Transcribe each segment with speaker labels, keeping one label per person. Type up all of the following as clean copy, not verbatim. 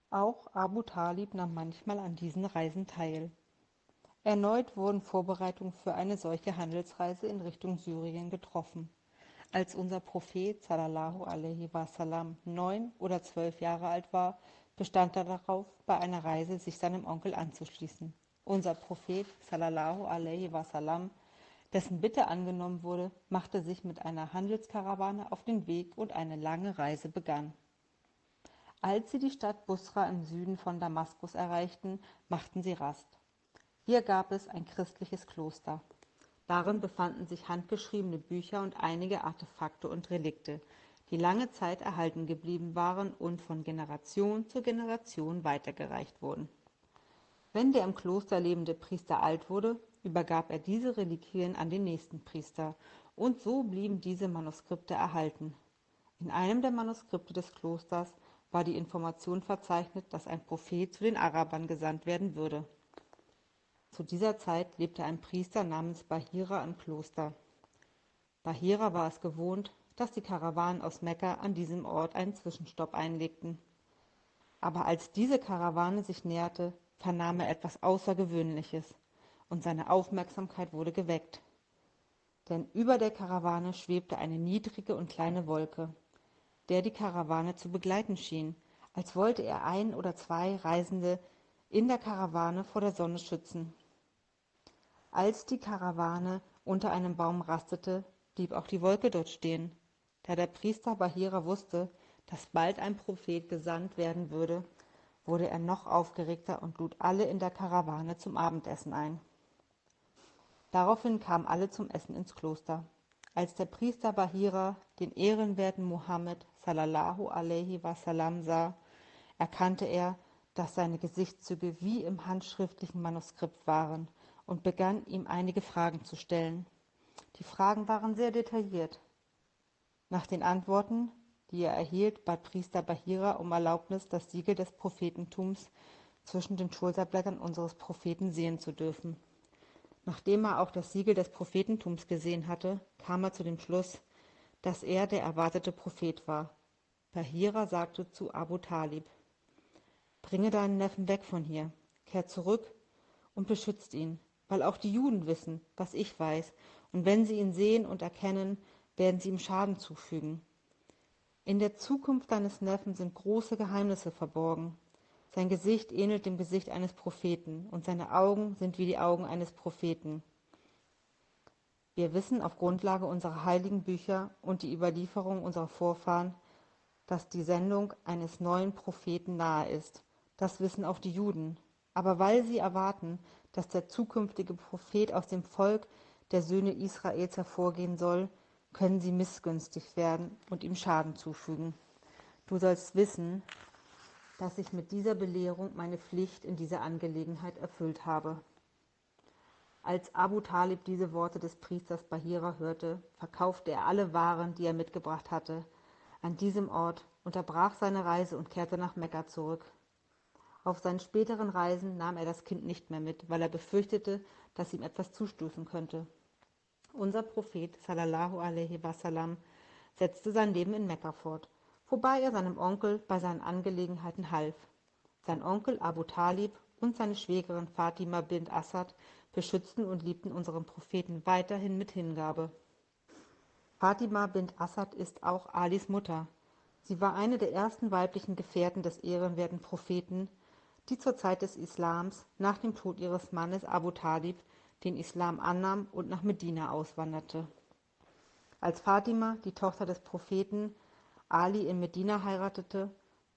Speaker 1: Auch Abu Talib nahm manchmal an diesen Reisen teil. Erneut wurden Vorbereitungen für eine solche Handelsreise in Richtung Syrien getroffen. Als unser Prophet sallallahu alaihi wasallam 9 oder 12 Jahre alt war, bestand er darauf, bei einer Reise sich seinem Onkel anzuschließen. Unser Prophet sallallahu alaihi wasallam, dessen Bitte angenommen wurde, machte sich mit einer Handelskarawane auf den Weg und eine lange Reise begann. Als sie die Stadt Busra im Süden von Damaskus erreichten, machten sie Rast. Hier gab es ein christliches Kloster. Darin befanden sich handgeschriebene Bücher und einige Artefakte und Relikte, die lange Zeit erhalten geblieben waren und von Generation zu Generation weitergereicht wurden. Wenn der im Kloster lebende Priester alt wurde, übergab er diese Reliquien an den nächsten Priester, und so blieben diese Manuskripte erhalten. In einem der Manuskripte des Klosters war die Information verzeichnet, dass ein Prophet zu den Arabern gesandt werden würde. Zu dieser Zeit lebte ein Priester namens Bahira im Kloster. Bahira war es gewohnt, dass die Karawanen aus Mekka an diesem Ort einen Zwischenstopp einlegten. Aber als diese Karawane sich näherte, vernahm er etwas Außergewöhnliches, und seine Aufmerksamkeit wurde geweckt. Denn über der Karawane schwebte eine niedrige und kleine Wolke, der die Karawane zu begleiten schien, als wollte er ein oder zwei Reisende in der Karawane vor der Sonne schützen. Als die Karawane unter einem Baum rastete, blieb auch die Wolke dort stehen. Da der Priester Bahira wusste, dass bald ein Prophet gesandt werden würde, wurde er noch aufgeregter und lud alle in der Karawane zum Abendessen ein. Daraufhin kamen alle zum Essen ins Kloster. Als der Priester Bahira den ehrenwerten Mohammed sallallahu alaihi wasallam sah, erkannte er, dass seine Gesichtszüge wie im handschriftlichen Manuskript waren und begann, ihm einige Fragen zu stellen. Die Fragen waren sehr detailliert. Nach den Antworten, die er erhielt, bat Priester Bahira um Erlaubnis, das Siegel des Prophetentums zwischen den Schulterblättern unseres Propheten sehen zu dürfen. Nachdem er auch das Siegel des Prophetentums gesehen hatte, kam er zu dem Schluss, dass er der erwartete Prophet war. Bahira sagte zu Abu Talib: Bringe deinen Neffen weg von hier, kehr zurück und beschützt ihn, weil auch die Juden wissen, was ich weiß, und wenn sie ihn sehen und erkennen, werden sie ihm Schaden zufügen. In der Zukunft deines Neffen sind große Geheimnisse verborgen. Sein Gesicht ähnelt dem Gesicht eines Propheten, und seine Augen sind wie die Augen eines Propheten. Wir wissen auf Grundlage unserer heiligen Bücher und die Überlieferung unserer Vorfahren, dass die Sendung eines neuen Propheten nahe ist. Das wissen auch die Juden. Aber weil sie erwarten, dass der zukünftige Prophet aus dem Volk der Söhne Israels hervorgehen soll, können sie missgünstig werden und ihm Schaden zufügen. Du sollst wissen, dass ich mit dieser Belehrung meine Pflicht in dieser Angelegenheit erfüllt habe. Als Abu Talib diese Worte des Priesters Bahira hörte, verkaufte er alle Waren, die er mitgebracht hatte, an diesem Ort, unterbrach seine Reise und kehrte nach Mekka zurück. Auf seinen späteren Reisen nahm er das Kind nicht mehr mit, weil er befürchtete, dass ihm etwas zustoßen könnte. Unser Prophet sallallahu alaihi wasallam setzte sein Leben in Mekka fort, wobei er seinem Onkel bei seinen Angelegenheiten half. Sein Onkel Abu Talib und seine Schwägerin Fatima bint Asad beschützten und liebten unseren Propheten weiterhin mit Hingabe. Fatima bint Asad ist auch Alis Mutter. Sie war eine der ersten weiblichen Gefährten des ehrenwerten Propheten, die zur Zeit des Islams nach dem Tod ihres Mannes Abu Talib den Islam annahm und nach Medina auswanderte. Als Fatima, die Tochter des Propheten, Ali in Medina heiratete,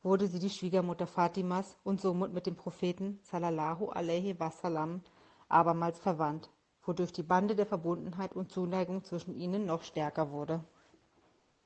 Speaker 1: wurde sie die Schwiegermutter Fatimas und somit mit dem Propheten sallallahu alaihi wasallam abermals verwandt, wodurch die Bande der Verbundenheit und Zuneigung zwischen ihnen noch stärker wurde.